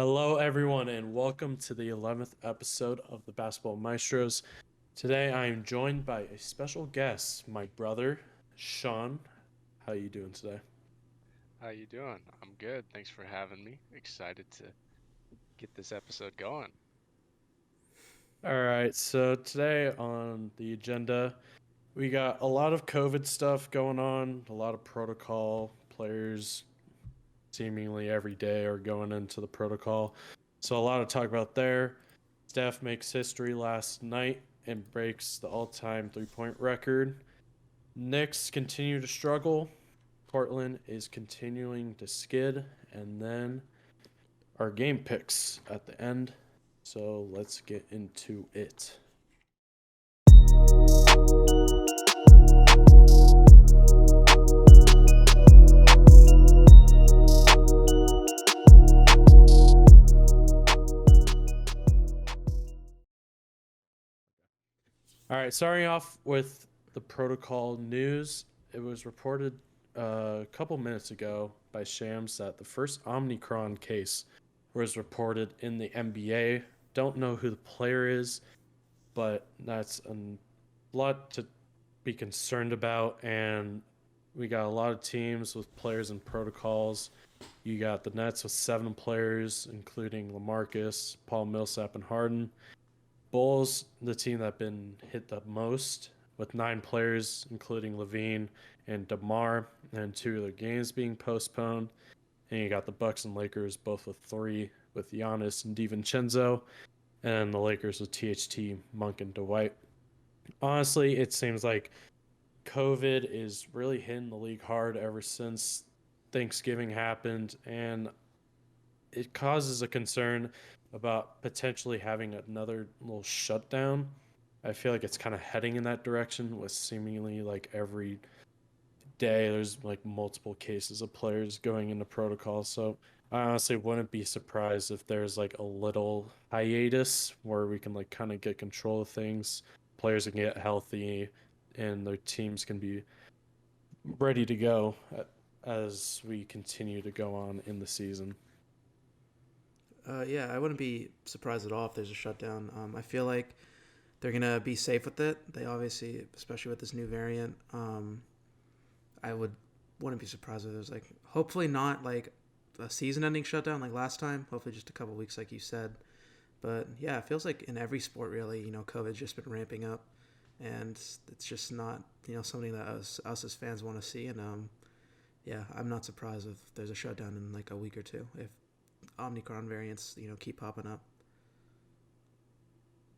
Hello, everyone, and welcome to the 11th episode of the Basketball Maestros. Today, I am joined by a special guest, my brother, Shawn. How you doing today? How you doing? I'm good. Thanks for having me. Excited to get this episode going. All right, so today on the agenda, we got a lot of COVID stuff going on, a lot of protocol. Players seemingly every day are going into the protocol. So, a lot to talk about there. Steph makes history last night and breaks the all time 3 point record. Knicks continue to struggle. Portland is continuing to skid. And then our game picks at the end. So let's get into it. All right, starting off with the protocol news. It was reported a couple minutes ago by Shams that the first Omicron case was reported in the NBA. Don't know who the player is, but that's a lot to be concerned about. And we got a lot of teams with players and protocols. You got the Nets with 7 players, including LaMarcus, Paul Millsap, and Harden. Bulls, the team that been hit the most, with 9 players, including Levine and DeMar, and 2 of their games being postponed. And you got the Bucks and Lakers both with 3, with Giannis and DiVincenzo, and the Lakers with THT, Monk, and Dwight. Honestly, it seems like COVID is really hitting the league hard ever since Thanksgiving happened, and it causes a concern about potentially having another little shutdown. I feel like it's kind of heading in that direction with seemingly like every day there's like multiple cases of players going into protocol. So I honestly wouldn't be surprised if there's like a little hiatus where we can like kind of get control of things. Players can get healthy and their teams can be ready to go as we continue to go on in the season. Yeah, I wouldn't be surprised at all if there's a shutdown. I feel like they're gonna be safe with it. They obviously, especially with this new variant, I wouldn't be surprised if there's like hopefully not like a season-ending shutdown like last time. Hopefully just a couple weeks, like you said. But yeah, it feels like in every sport really, COVID's just been ramping up, and it's just not something that us as fans want to see. And yeah, I'm not surprised if there's a shutdown in like a week or two if Omicron variants keep popping up.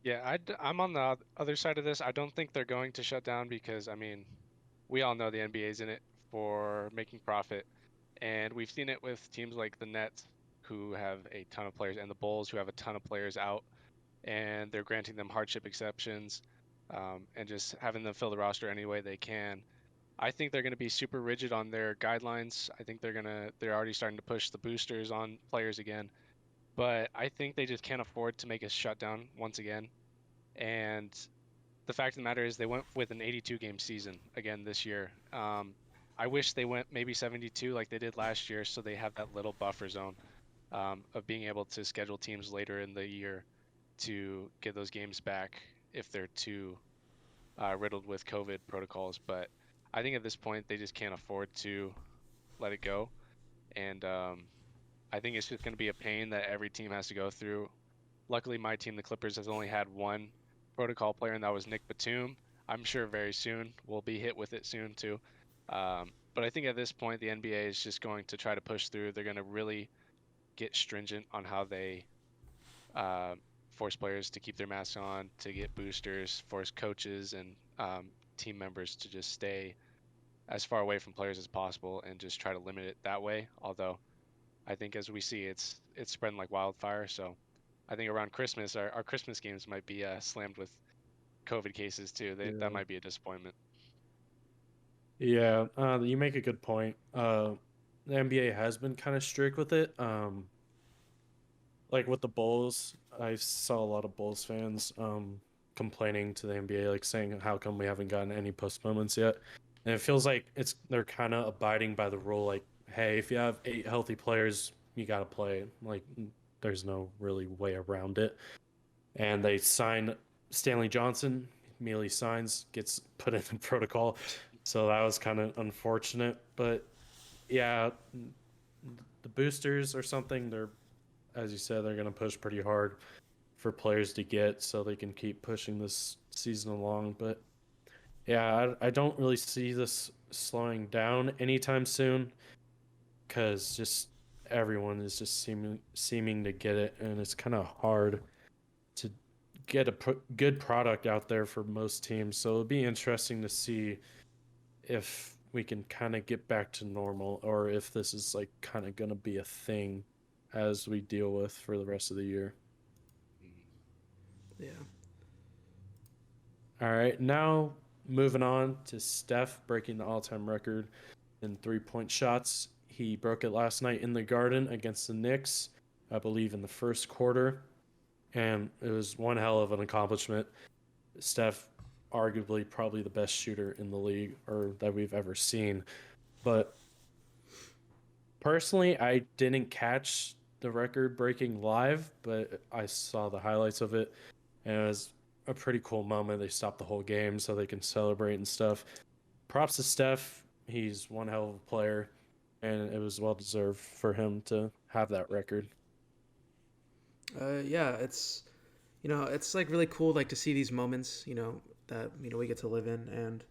Yeah, I'm on the other side of this. I don't think they're going to shut down because, we all know the NBA's in it for making profit. And we've seen it with teams like the Nets, who have a ton of players, and the Bulls, who have a ton of players out, and they're granting them hardship exceptions, and just having them fill the roster any way they can. I think they're going to be super rigid on their guidelines. I think they're already starting to push the boosters on players again. But I think they just can't afford to make a shutdown once again. And the fact of the matter is, they went with an 82 game season again this year. I wish they went maybe 72 like they did last year, so they have that little buffer zone of being able to schedule teams later in the year to get those games back if they're too riddled with COVID protocols. But I think at this point, they just can't afford to let it go. And I think it's just going to be a pain that every team has to go through. Luckily, my team, the Clippers, has only had one protocol player, and that was Nick Batum. I'm sure very soon we'll be hit with it soon too. But I think at this point, the NBA is just going to try to push through. They're going to really get stringent on how they uh, force players to keep their masks on, to get boosters, force coaches and team members to just stay as far away from players as possible and just try to limit it that way. Although I think as we see, it's spreading like wildfire. So I think around Christmas, our Christmas games might be slammed with COVID cases too. That Yeah. might be a disappointment. Yeah, you make a good point. The NBA has been kind of strict with it. Like with the Bulls, I saw a lot of Bulls fans complaining to the NBA, like saying, "How come we haven't gotten any postponements yet?" And it feels like they're kind of abiding by the rule, like, "Hey, if you have 8 healthy players, you gotta play." Like there's no really way around it. And they sign Stanley Johnson, immediately signs, gets put in the protocol. So that was kind of unfortunate. But yeah, the boosters or something, they're, as you said, they're going to push pretty hard for players to get so they can keep pushing this season along. But yeah, I don't really see this slowing down anytime soon because just everyone is just seeming to get it, and it's kind of hard to get a good product out there for most teams. So it'll be interesting to see if we can kind of get back to normal or if this is like kind of going to be a thing as we deal with for the rest of the year. Yeah. All right, now moving on to Steph breaking the all-time record in 3-point shots. He broke it last night in the Garden against the Knicks, I believe in the first quarter, and it was one hell of an accomplishment. Steph, arguably probably the best shooter in the league or that we've ever seen. But personally, I didn't catch the record breaking live, but I saw the highlights of it, and it was a pretty cool moment. They stopped the whole game so they can celebrate and stuff. Props to Steph. He's one hell of a player, and it was well deserved for him to have that record. Yeah, it's it's like really cool like to see these moments, that we get to live in, and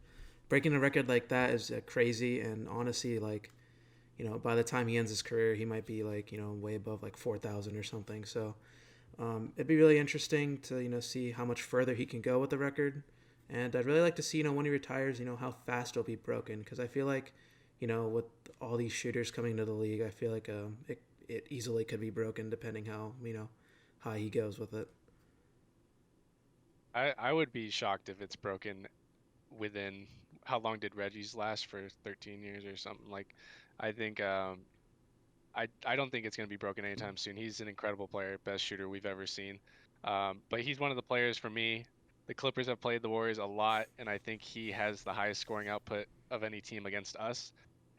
breaking a record like that is crazy. And honestly, like by the time he ends his career, he might be like way above like 4,000 or something. So it'd be really interesting to see how much further he can go with the record, and I'd really like to see when he retires, how fast it'll be broken, because I feel like with all these shooters coming to the league, I feel like it easily could be broken depending how high he goes with it. I would be shocked if it's broken within, how long did Reggie's last, for 13 years or something? Like, I think I don't think it's going to be broken anytime soon. He's an incredible player, best shooter we've ever seen. But he's one of the players for me. The Clippers have played the Warriors a lot, and I think he has the highest scoring output of any team against us.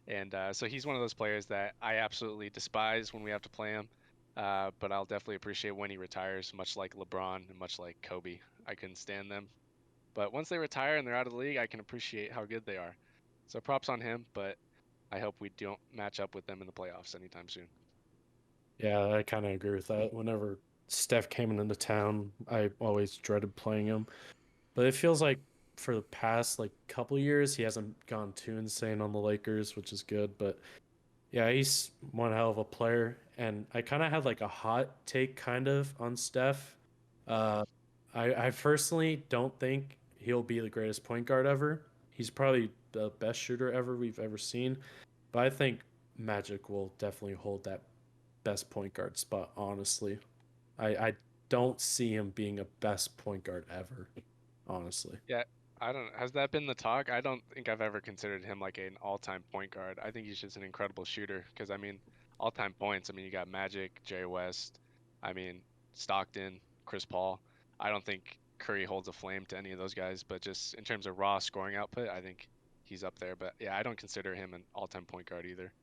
And so he's one of those players that I absolutely despise when we have to play him. But I'll definitely appreciate when he retires, much like LeBron and much like Kobe. I couldn't stand them. But once they retire and they're out of the league, I can appreciate how good they are. So props on him, but I hope we don't match up with them in the playoffs anytime soon. Yeah, I kind of agree with that. Whenever Steph came into town, I always dreaded playing him. But it feels like for the past like couple years, he hasn't gone too insane on the Lakers, which is good. But yeah, he's one hell of a player. And I kind of had like a hot take kind of on Steph. Uh, I personally don't think he'll be the greatest point guard ever. He's probably the best shooter ever we've ever seen. But I think Magic will definitely hold that best point guard spot, honestly. I don't see him being a best point guard ever, honestly. Yeah, I don't. Has that been the talk? I don't think I've ever considered him like an all-time point guard. I think he's just an incredible shooter. Because I mean, all-time points. I mean, you got Magic, Jerry West. I mean, Stockton, Chris Paul. I don't think Curry holds a flame to any of those guys. But just in terms of raw scoring output, I think he's up there. But yeah, I don't consider him an all-time point guard either.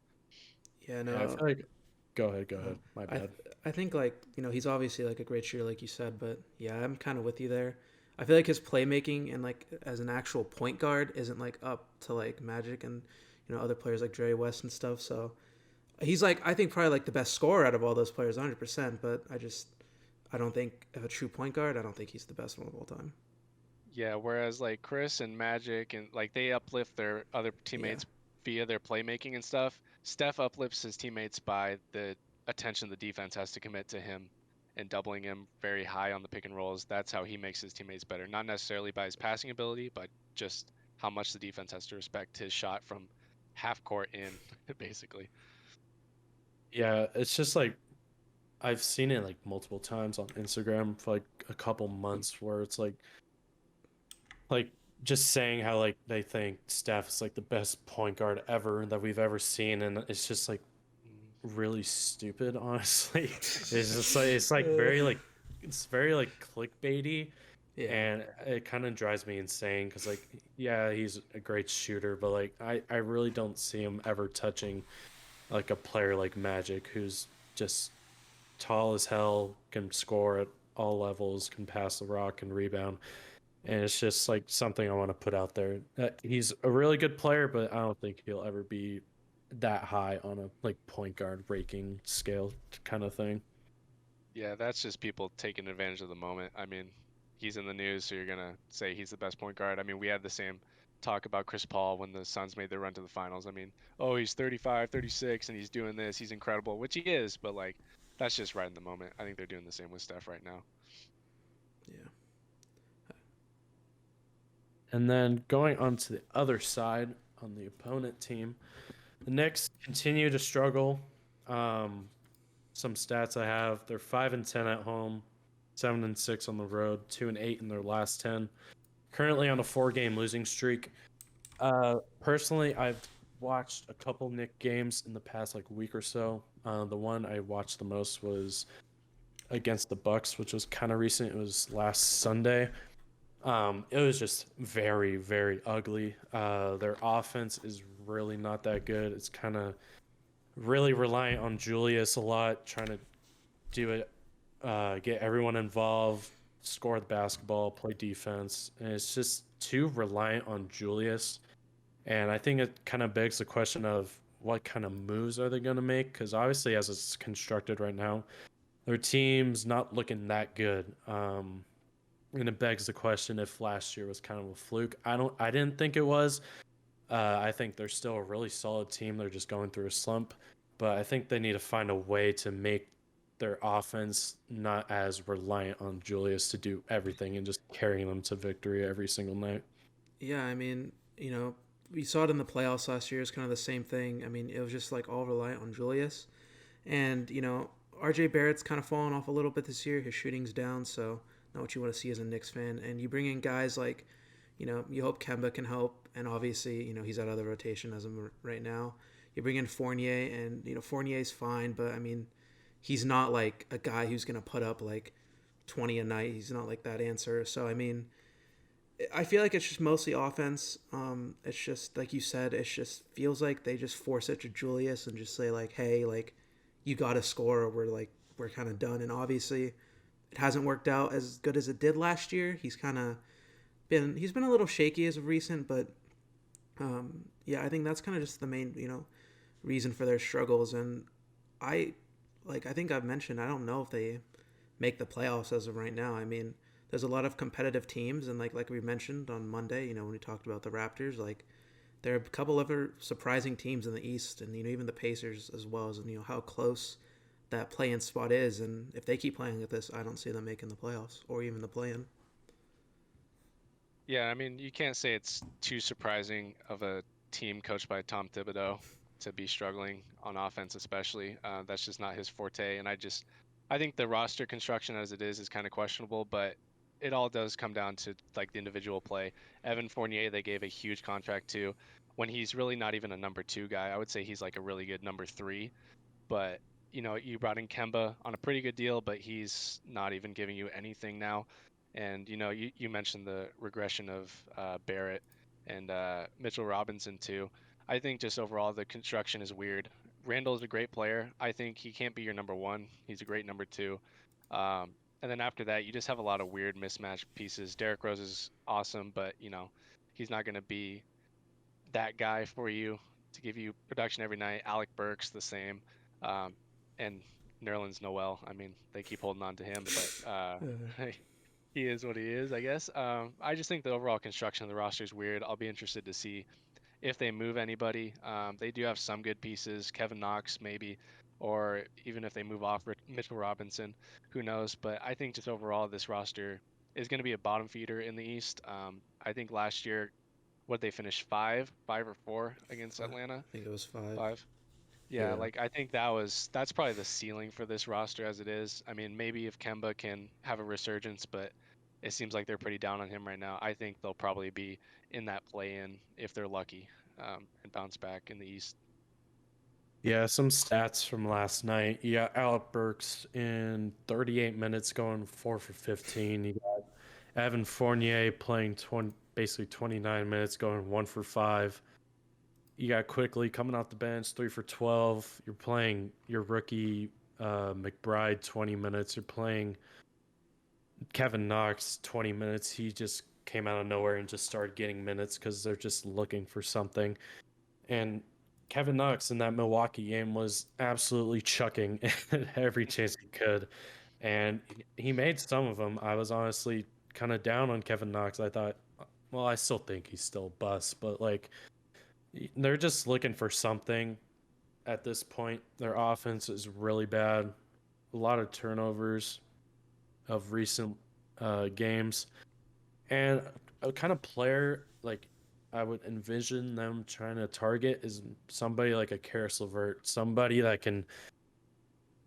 Yeah, Yeah, I no. feel like. Go ahead. My I bad. I think like he's obviously like a great shooter like you said, but yeah, I'm kind of with you there. I feel like his playmaking and like as an actual point guard isn't like up to like Magic and other players like Jerry West and stuff. So he's like I think probably like the best scorer out of all those players, 100%. But I don't think of a true point guard. I don't think he's the best one of all time. Yeah, whereas like Chris and Magic and like they uplift their other Yeah, teammates via their playmaking and stuff. Steph uplifts his teammates by the attention the defense has to commit to him and doubling him very high on the pick and rolls. That's how he makes his teammates better. Not necessarily by his passing ability, but just how much the defense has to respect his shot from half court in, basically. Yeah, it's just like I've seen it like multiple times on Instagram for like a couple months where it's like just saying how like they think Steph is like the best point guard ever that we've ever seen, and it's just like really stupid, honestly. It's just like it's very like clickbaity, yeah, and it kind of drives me insane because like yeah, he's a great shooter, but like I really don't see him ever touching like a player like Magic who's just tall as hell, can score at all levels, can pass the rock, can rebound. And it's just like something I want to put out there. He's a really good player, but I don't think he'll ever be that high on a like point guard ranking scale kind of thing. Yeah, that's just people taking advantage of the moment. I mean, he's in the news, so you're gonna say he's the best point guard. I mean, we had the same talk about Chris Paul when the Suns made their run to the finals. I mean, oh, he's 35, 36, and he's doing this. He's incredible, which he is, but like, that's just right in the moment. I think they're doing the same with Steph right now. Yeah. And then going on to the other side on the opponent team, the Knicks continue to struggle. Some stats I have: they're 5-10 at home, 7-6 on the road, 2-8 in their last 10. Currently on a 4-game losing streak. Personally, I've watched a couple Knick games in the past like week or so. The one I watched the most was against the Bucks, which was kind of recent. It was last Sunday. It was just very, very ugly. Their offense is really not that good. It's kind of really reliant on Julius a lot, trying to do it, get everyone involved, score the basketball, play defense, and it's just too reliant on Julius. And I think it kind of begs the question of what kind of moves are they going to make? Because obviously, as it's constructed right now, their team's not looking that good. And it begs the question if last year was kind of a fluke. I didn't think it was. I think they're still a really solid team. They're just going through a slump, but I think they need to find a way to make their offense not as reliant on Julius to do everything and just carrying them to victory every single night. Yeah, I mean, we saw it in the playoffs last year. It's kind of the same thing. I mean, it was just like all reliant on Julius. And, RJ Barrett's kind of fallen off a little bit this year. His shooting's down, so not what you want to see as a Knicks fan. And you bring in guys like, you hope Kemba can help. And obviously, he's out of the rotation as of right now. You bring in Fournier, and, Fournier's fine, but, I mean, he's not like a guy who's going to put up like 20 a night. He's not like that answer. So, I mean, I feel like it's just mostly offense. It's just like you said. It just feels like they just force it to Julius and just say like, "Hey, like, you got to score, or we're kind of done." And obviously, it hasn't worked out as good as it did last year. He's been a little shaky as of recent, but yeah, I think that's kind of just the main reason for their struggles. And I think I've mentioned, I don't know if they make the playoffs as of right now. I mean, there's a lot of competitive teams, and like we mentioned on Monday, when we talked about the Raptors, like there are a couple other surprising teams in the East, and even the Pacers as well, as how close that play-in spot is. And if they keep playing at this, I don't see them making the playoffs or even the play-in. Yeah, I mean, you can't say it's too surprising of a team coached by Tom Thibodeau to be struggling on offense, especially. That's just not his forte. And I think the roster construction as it is kind of questionable, but it all does come down to like the individual play. Evan Fournier, they gave a huge contract to when he's really not even a number 2 guy. I would say he's like a really good number 3, but you brought in Kemba on a pretty good deal, but he's not even giving you anything now. And you mentioned the regression of Barrett and Mitchell Robinson too. I think just overall the construction is weird. Randall is a great player. I think he can't be your number 1. He's a great number 2. And then after that, you just have a lot of weird mismatch pieces. Derrick Rose is awesome, but he's not going to be that guy for you to give you production every night. Alec Burks the same, and Nerlens Noel. I mean, they keep holding on to him, but he is what he is, I guess. I just think the overall construction of the roster is weird. I'll be interested to see if they move anybody. They do have some good pieces. Kevin Knox, maybe. Or even if they move off Mitchell Robinson, who knows? But I think just overall, this roster is going to be a bottom feeder in the East. I think last year, what they finished 5 or 4 against Atlanta? I think it was 5. 5. Yeah, like I think that's probably the ceiling for this roster as it is. I mean, maybe if Kemba can have a resurgence, but it seems like they're pretty down on him right now. I think they'll probably be in that play-in if they're lucky, and bounce back in the East. Yeah, some stats from last night. You got Alec Burks in 38 minutes going 4 for 15. You got Evan Fournier playing basically 29 minutes going 1 for 5. You got Quickly coming off the bench 3 for 12. You're playing your rookie McBride 20 minutes. You're playing Kevin Knox 20 minutes. He just came out of nowhere and just started getting minutes because they're just looking for something. And Kevin Knox in that Milwaukee game was absolutely chucking at every chance he could. And he made some of them. I was honestly kind of down on Kevin Knox. I thought, well, I still think he's still a bust, but like they're just looking for something at this point. Their offense is really bad. A lot of turnovers of recent games. And a kind of player like I would envision them trying to target is somebody like a Karis LeVert, somebody that can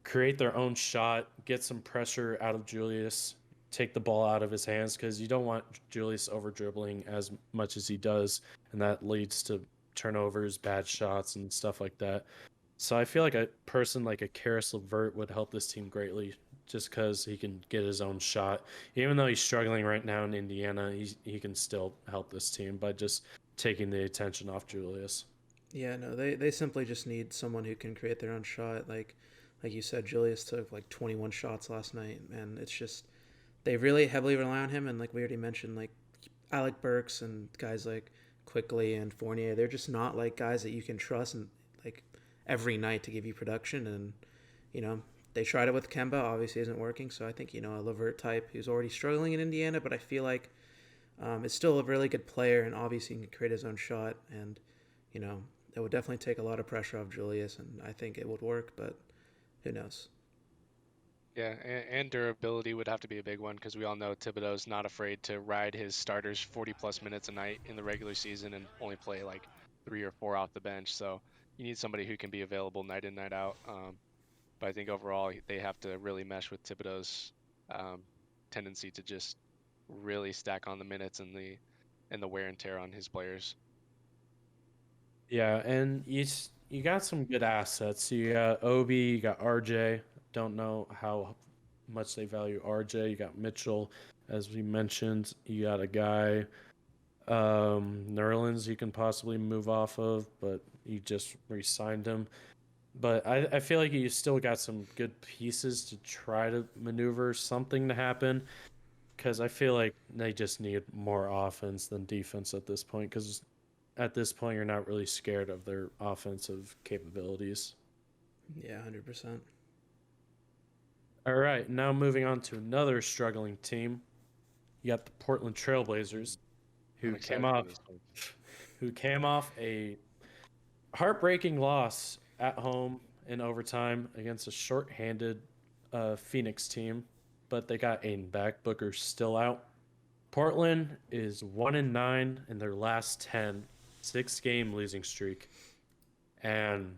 create their own shot, get some pressure out of Julius, take the ball out of his hands because you don't want Julius over dribbling as much as he does, and that leads to turnovers, bad shots, and stuff like that. So I feel like a person like a Karis LeVert would help this team greatly just because he can get his own shot. Even though he's struggling right now in Indiana, he can still help this team by just taking the attention off Julius. Yeah, no, they simply just need someone who can create their own shot. Like you said, Julius took like 21 shots last night, and it's just they really heavily rely on him. And like we already mentioned, like Alec Burks and guys like Quickly and Fournier, they're just not like guys that you can trust and like every night to give you production. And you know they tried it with Kemba, obviously isn't working. So I think a LeVert type who's already struggling in Indiana, but I feel like is still a really good player, and obviously he can create his own shot. And it would definitely take a lot of pressure off Julius, and I think it would work, but who knows? Yeah, and durability would have to be a big one because we all know Thibodeau's not afraid to ride his starters 40 plus minutes a night in the regular season and only play like 3 or 4 off the bench. So you need somebody who can be available night in, night out. But I think overall they have to really mesh with Thibodeau's tendency to just really stack on the minutes and the wear and tear on his players. Yeah, and you got some good assets. You got Obi, you got RJ. Don't know how much they value RJ. You got Mitchell, as we mentioned. You got a guy, Nerlens, you can possibly move off of, but you just re-signed him. But I feel like you still got some good pieces to try to maneuver something to happen. Because I feel like they just need more offense than defense at this point. Because at this point, you're not really scared of their offensive capabilities. Yeah, 100%. All right, now moving on to another struggling team. You got the Portland Trailblazers, who came off a heartbreaking loss at home in overtime against a shorthanded Phoenix team, but they got Aiden back. Booker's still out. Portland is 1-9 in their last 10, 6-game losing streak, and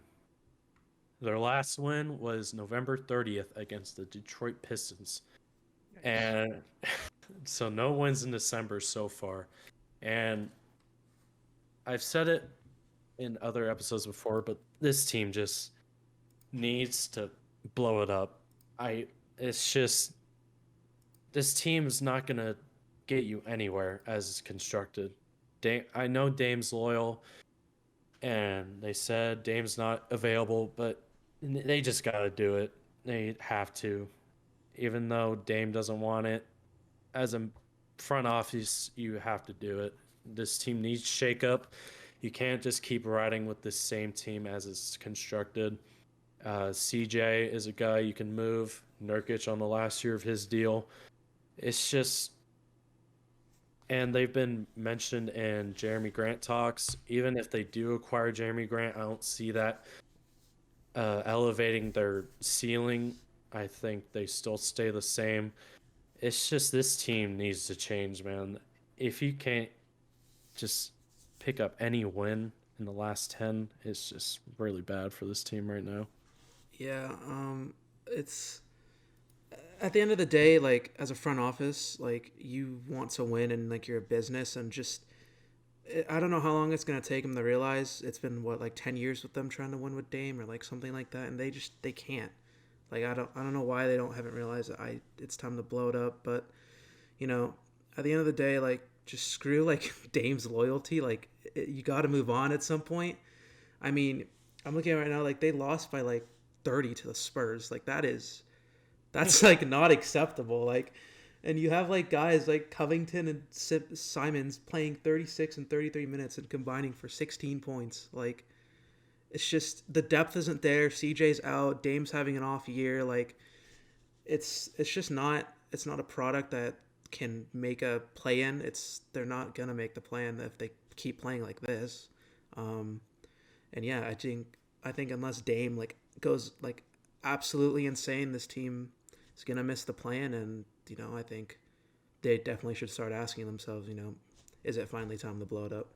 their last win was November 30th against the Detroit Pistons. And so no wins in December so far. And I've said it in other episodes before, but this team just needs to blow it up. It's just this team's not going to get you anywhere as it's constructed. I know Dame's loyal, and they said Dame's not available, but they just got to do it. They have to. Even though Dame doesn't want it, as a front office, you have to do it. This team needs shakeup. You can't just keep riding with the same team as it's constructed. CJ is a guy you can move. Nurkic on the last year of his deal. It's just... And they've been mentioned in Jeremy Grant talks. Even if they do acquire Jeremy Grant, I don't see that elevating their ceiling. I think they still stay the same. It's just this team needs to change, man. If you can't just pick up any win in the last 10, it's just really bad for this team right now. Yeah, it's at the end of the day, like as a front office, like you want to win and like you're a business, and just I don't know how long it's going to take them to realize it's been like 10 years with them trying to win with Dame or like something like that, and they can't. Like I don't know why they haven't realized that it's time to blow it up. But at the end of the day, like just screw like Dame's loyalty. Like you got to move on at some point. I mean, I'm looking at it right now, like they lost by like 30 to the Spurs. Like that's like not acceptable. Like, and you have like guys like Covington and Simons playing 36 and 33 minutes and combining for 16 points. Like, it's just the depth isn't there. CJ's out. Dame's having an off year. Like, it's just not a product that can make a play in. They're not gonna make the play in if they keep playing like this. Um, and yeah, I think unless Dame like goes like absolutely insane, this team is gonna miss the plan. And I think they definitely should start asking themselves, is it finally time to blow it up?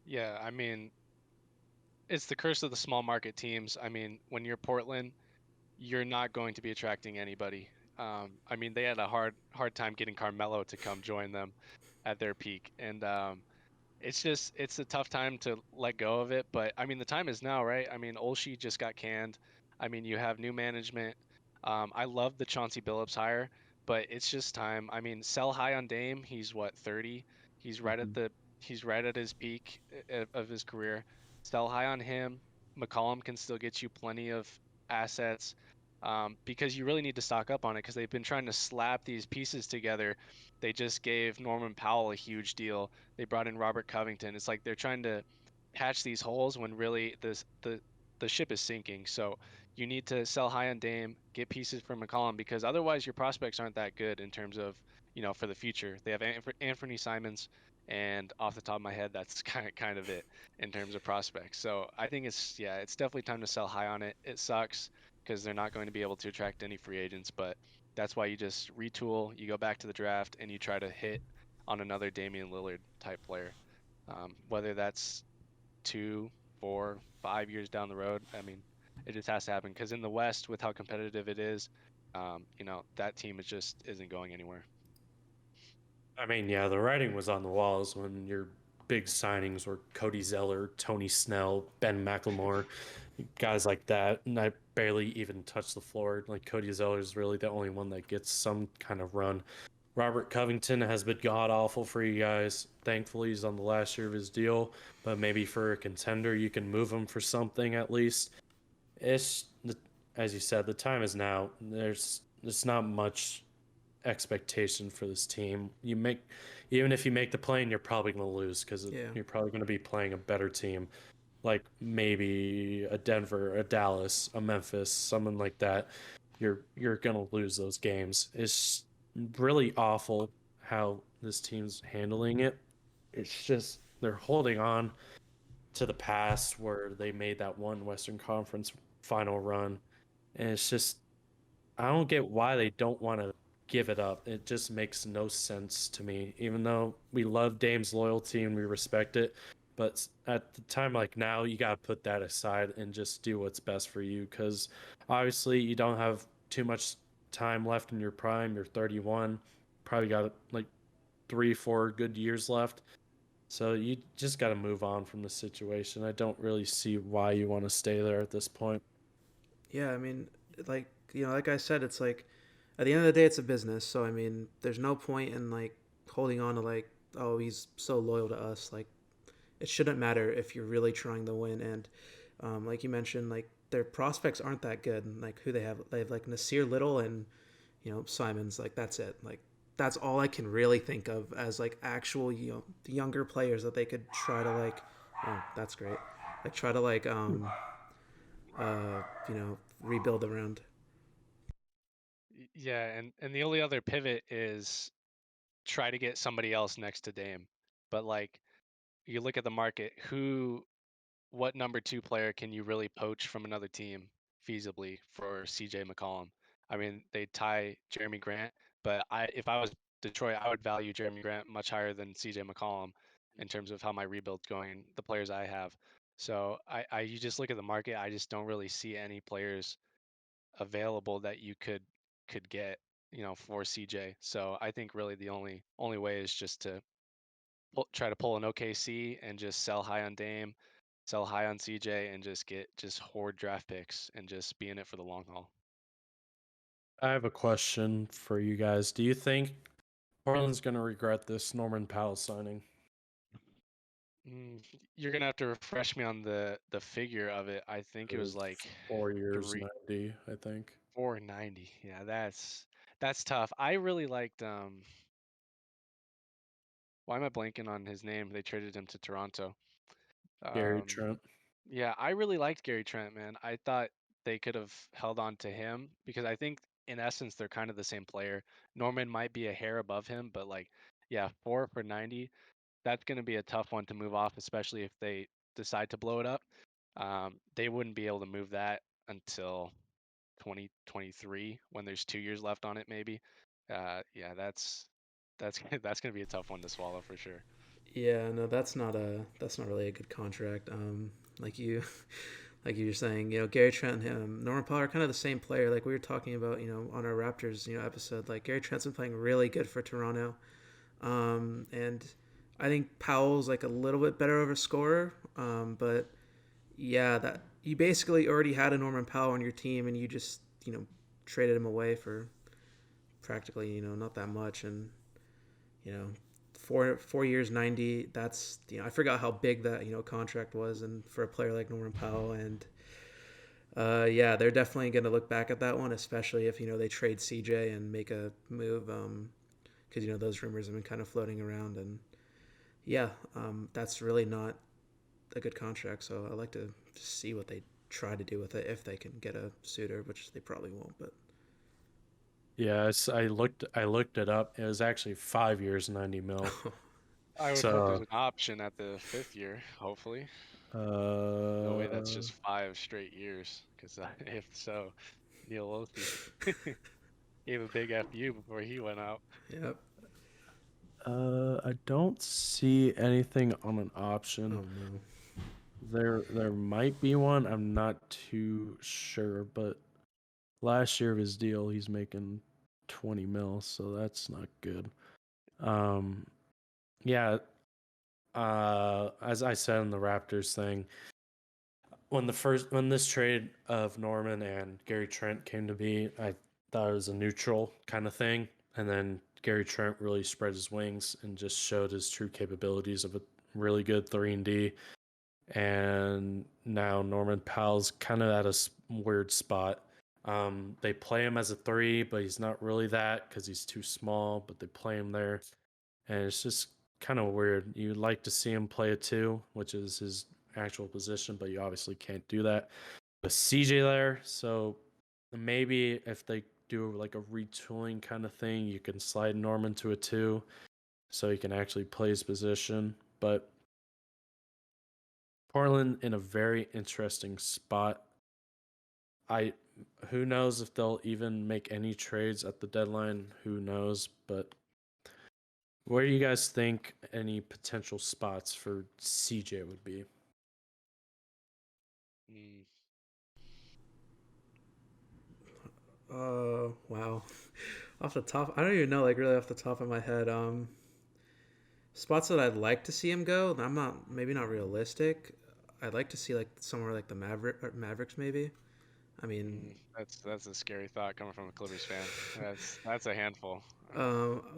Yeah, I mean, it's the curse of the small market teams. I mean, when you're Portland, you're not going to be attracting anybody. I mean, they had a hard time getting Carmelo to come join them at their peak, and it's a tough time to let go of it. But I mean, the time is now, right? I mean, Olshey just got canned. I mean, you have new management. I love the Chauncey Billups hire, but it's just time. I mean, sell high on Dame. He's what, 30? He's right at Mm-hmm. the he's right at his peak of his career. Sell high on him. McCollum can still get you plenty of assets, because you really need to stock up on it because they've been trying to slap these pieces together. They just gave Norman Powell a huge deal. They brought in Robert Covington. It's like they're trying to patch these holes when really the ship is sinking. So you need to sell high on Dame, get pieces from McCollum, because otherwise your prospects aren't that good in terms of, for the future. They have Anthony Simons, and off the top of my head, that's kind of it in terms of prospects. So I think it's definitely time to sell high on it. It sucks because they're not going to be able to attract any free agents, but that's why you just retool, you go back to the draft, and you try to hit on another Damian Lillard type player. Whether that's 2, 4, 5 years down the road, I mean, it just has to happen because in the West, with how competitive it is, that team just isn't going anywhere. I mean, yeah, the writing was on the walls when your big signings were Cody Zeller, Tony Snell, Ben McLemore, guys like that. And I barely even touched the floor. Like, Cody Zeller is really the only one that gets some kind of run. Robert Covington has been god awful for you guys. Thankfully, he's on the last year of his deal, but maybe for a contender, you can move him for something at least. It's as you said, the time is now. There's not much expectation for this team. Even if you make the play, you're probably going to lose because Yeah. you're probably going to be playing a better team, like maybe a Denver, a Dallas, a Memphis, someone like that. You're going to lose those games. It's really awful how this team's handling it. It's just they're holding on to the past where they made that one Western Conference final run, and it's just I don't get why they don't want to give it up. It just makes no sense to me. Even though we love Dame's loyalty and we respect it, but at the time like now, you got to put that aside and just do what's best for you because obviously you don't have too much time left in your prime. You're 31, probably got like 3, 4 good years left. So you just got to move on from the situation. I don't really see why you want to stay there at this point. Yeah, I mean, like like I said, it's like at the end of the day, it's a business. So I mean, there's no point in like holding on to like, oh, he's so loyal to us. Like, it shouldn't matter if you're really trying to win. And like you mentioned, like their prospects aren't that good. And, like who they have like Nasir Little and Simons. Like that's it. Like that's all I can really think of as like actual younger players that they could try to like. Oh, that's great. Like try to like rebuild around. Yeah, and the only other pivot is try to get somebody else next to Dame. But like you look at the market, what number 2 player can you really poach from another team feasibly for CJ McCollum? I mean, they tie Jeremy Grant, but if I was Detroit, I would value Jeremy Grant much higher than CJ McCollum in terms of how my rebuild's going, the players I have. So you just look at the market, I just don't really see any players available that you could get, for CJ. So I think really the only way is just to try to pull an OKC and just sell high on Dame, sell high on CJ, and just hoard draft picks and just be in it for the long haul. I have a question for you guys. Do you think Portland's going to regret this Norman Powell signing? You're gonna have to refresh me on the figure of it. I think it was like 4 years, 3 90, I think. 490. Yeah, that's tough. I really liked why am I blanking on his name? They traded him to Toronto. Gary Um, Trent. yeah, I really liked Gary Trent, man. I thought they could have held on to him because I think in essence they're kind of the same player. Norman might be a hair above him, but like, yeah, 4 for 90. That's going to be a tough one to move off, especially if they decide to blow it up. They wouldn't be able to move that until 2023 when there's 2 years left on it, maybe. Yeah, that's that's going to be a tough one to swallow for sure. Yeah, no, that's not really a good contract. Like you, like you were saying, Gary Trent and him, Norman Powell are kind of the same player. Like we were talking about, on our Raptors, episode. Like Gary Trent's been playing really good for Toronto, and I think Powell's like a little bit better of a scorer. But yeah, that you basically already had a Norman Powell on your team, and you just traded him away for practically not that much, and you know 4 years 90. That's I forgot how big that contract was, and for a player like Norman Powell, and yeah, they're definitely going to look back at that one, especially if they trade CJ and make a move, because those rumors have been kind of floating around, and yeah, that's really not a good contract. So I like to see what they try to do with it if they can get a suitor, which they probably won't. But Yeah, I looked it up. It was actually 5 years, 90 mil. I would hope there's So, an option at the 5th year, hopefully. No way that's uh, just 5 straight years, because if so, Neil Othie gave a big FU before he went out. yep. I don't see anything on an Oh option. no. There might be one. I'm not too sure, but last year of his deal, he's making 20 mil, so that's not good. Um, yeah. As I said in the Raptors thing, when this trade of Norman and Gary Trent came to be, I thought it was a neutral kind of thing, and then Gary Trent really spread his wings and just showed his true capabilities of a really good 3-and-D. And now Norman Powell's kind of at a weird spot. They play him as a 3, but he's not really that because he's too small, but they play him there. And it's just kind of weird. You'd like to see him play a 2, which is his actual position, but you obviously can't do that with CJ there. So maybe if they do like a retooling kind of thing, you can slide Norman to a 2 so he can actually play his position. But Portland in a very interesting spot. Who knows if they'll even make any trades at the deadline? Who knows? But where do you guys think any potential spots for CJ would be? Mm, Wow. Off the top, I don't even know, like really off the top of my head. Spots that I'd like to see him go. I'm not maybe not realistic. I'd like to see like somewhere like the Mavericks maybe. I mean, that's a scary thought coming from a Clippers fan. That's a handful.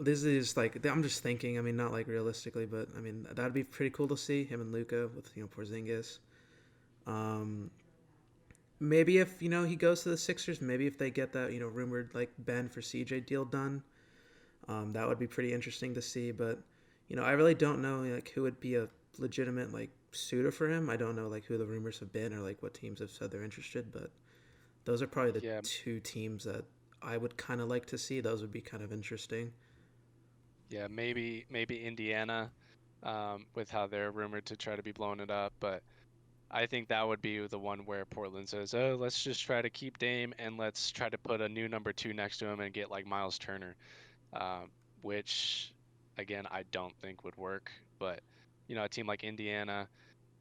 this is like I'm just thinking. I mean, not like realistically, but I mean that'd be pretty cool to see him and Luca with Porzingis. Um, maybe if he goes to the Sixers, maybe if they get that rumored like Ben for CJ deal done, that would be pretty interesting to see. But I really don't know like who would be a legitimate like suitor for him. I don't know like who the rumors have been or like what teams have said they're interested. But those are probably the Yeah, two teams that I would kind of like to see. Those would be kind of interesting. yeah, maybe Indiana, with how they're rumored to try to be blowing it up, but I think that would be the one where Portland says, "Oh, let's just try to keep Dame and let's try to put a new number 2 next to him and get like Miles Turner," which again I don't think would work. But a team like Indiana,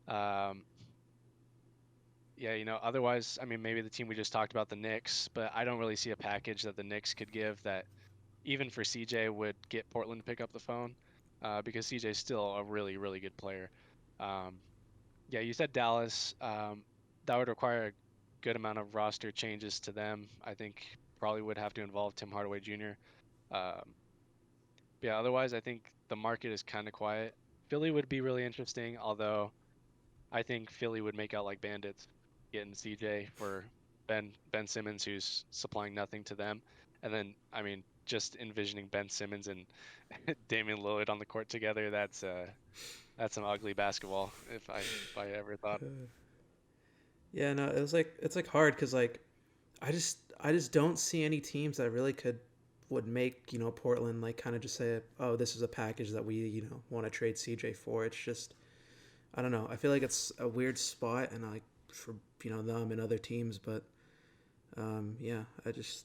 um, yeah, otherwise, I mean, maybe the team we just talked about, the Knicks, but I don't really see a package that the Knicks could give that even for CJ would get Portland to pick up the phone, because CJ is still a really, really good player. Um, yeah, you said Dallas. That would require a good amount of roster changes to them. I think probably would have to involve Tim Hardaway Jr. Yeah, otherwise, I think the market is kind of quiet Philly would be really interesting, although I think Philly would make out like bandits getting CJ for Ben Simmons, who's supplying nothing to them. And then, I mean, just envisioning Ben Simmons and Damian Lillard on the court together, that's some ugly basketball if I ever thought. Yeah, no, it's like hard because like I just don't see any teams that really would make Portland like kind of just say, oh, this is a package that we want to trade CJ for. It's just I don't know. I feel like it's a weird spot and like for them and other teams, but yeah, it's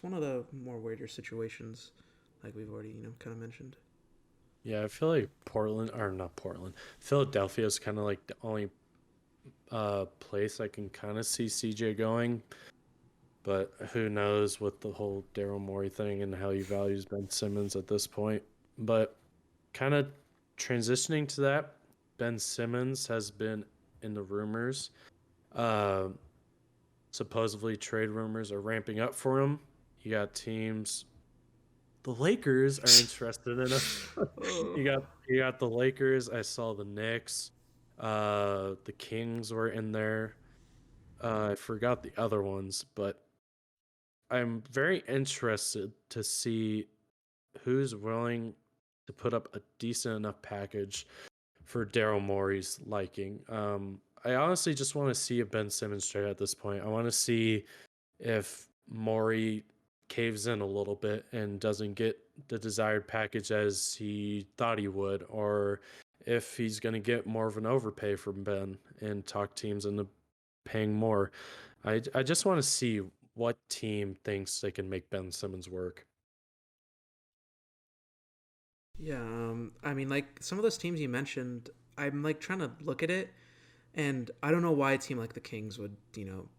one of the more weirder situations like we've already kind of mentioned. Yeah, I feel like not Portland, Philadelphia is kind of like the only place I can kind of see CJ going. But who knows with the whole Daryl Morey thing and how he values Ben Simmons at this point. But kind of transitioning to that, Ben Simmons has been in the rumors. Uh, Supposedly trade rumors are ramping up for him. You got teams. The Lakers are interested in him. you got the Lakers. I saw the Knicks. The Kings were in there. I forgot the other ones, but I'm very interested to see who's willing to put up a decent enough package for Daryl Morey's liking. I honestly just want to see a Ben Simmons trade at this point. I want to see if Morey caves in a little bit and doesn't get the desired package as he thought he would, or if he's going to get more of an overpay from Ben and talk teams into paying more. I just want to see what team thinks they can make Ben Simmons work. Yeah, I mean, like some of those teams you mentioned, I'm like trying to look at it, and I don't know why a team like the Kings would,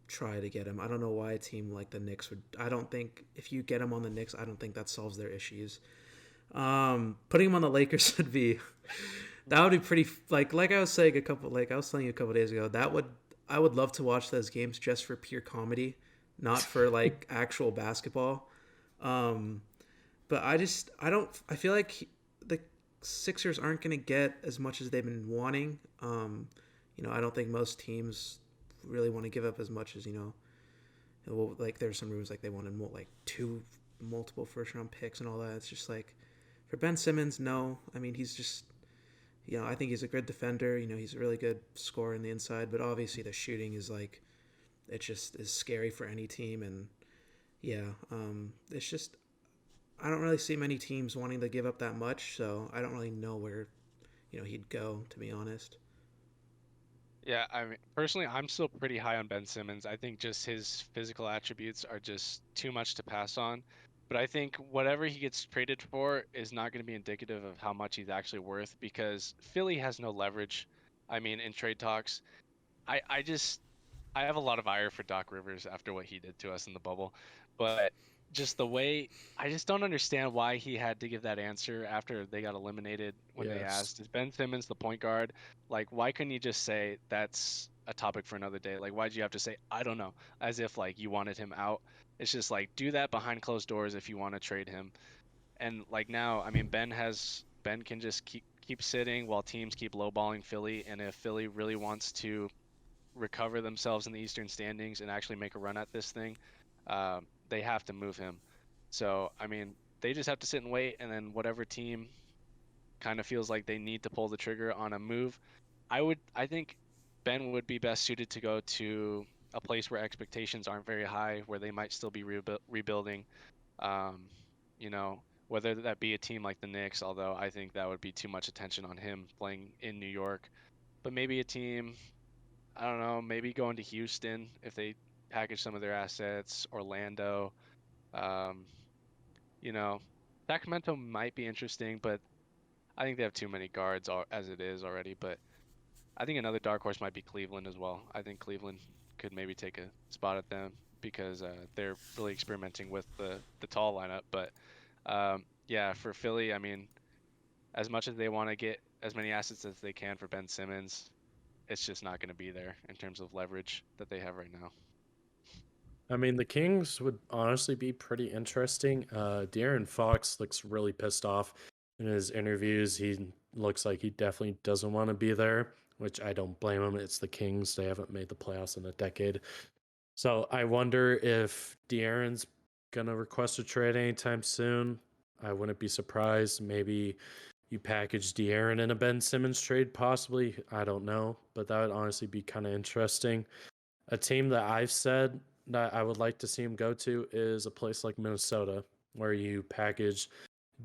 try to get him. I don't know why a team like the Knicks would. I don't think if you get him on the Knicks, I don't think that solves their issues. Putting him on the Lakers would be, that would be pretty. Like I was saying I was telling you a couple days ago, I would love to watch those games just for pure comedy, not for like actual basketball. Um, but I feel like the Sixers aren't going to get as much as they've been wanting. I don't think most teams really want to give up as much as like there's some rumors like they wanted like multiple first round picks and all that. It's just like for Ben Simmons, no. I mean, he's just I think he's a good defender. He's a really good scorer in the inside, but obviously the shooting is like it just is scary for any team. And yeah, it's just I don't really see many teams wanting to give up that much, so I don't really know where he'd go, to be honest. Yeah, I mean, personally, I'm still pretty high on Ben Simmons. I think just his physical attributes are just too much to pass on. But I think whatever he gets traded for is not going to be indicative of how much he's actually worth because Philly has no leverage. I mean, in trade talks, I just I have a lot of ire for Doc Rivers after what he did to us in the bubble, but just the way I just don't understand why he had to give that answer after they got eliminated when they Yes. asked, "Is Ben Simmons the point guard?" Like, why couldn't you just say that's a topic for another day? Like, why'd you have to say I don't know, as if like you wanted him out? It's just like do that behind closed doors if you want to trade him. And like now, I mean, Ben can just keep sitting while teams keep lowballing Philly, and if Philly really wants to recover themselves in the Eastern standings and actually make a run at this thing, they have to move him. So, I mean, they just have to sit and wait, and then whatever team kind of feels like they need to pull the trigger on a move, I think Ben would be best suited to go to a place where expectations aren't very high, where they might still be rebuilding. Um, you know, whether that be a team like the Knicks, although I think that would be too much attention on him playing in New York, but maybe a team I don't know, maybe going to Houston if they package some of their assets, Orlando. Um, you know, Sacramento might be interesting, but I think they have too many guards as it is already. But I think another dark horse might be Cleveland as well. I think Cleveland could maybe take a spot at them because they're really experimenting with the tall lineup. But yeah, for Philly, I mean, as much as they want to get as many assets as they can for Ben Simmons, it's just not going to be there in terms of leverage that they have right now. I mean, the Kings would honestly be pretty interesting. De'Aaron Fox looks really pissed off in his interviews. He looks like he definitely doesn't want to be there, which I don't blame him. It's the Kings. They haven't made the playoffs in a decade. So I wonder if De'Aaron's going to request a trade anytime soon. I wouldn't be surprised. Maybe you package De'Aaron in a Ben Simmons trade, possibly. I don't know. But that would honestly be kind of interesting. A team that I've said that I would like to see him go to is a place like Minnesota, where you package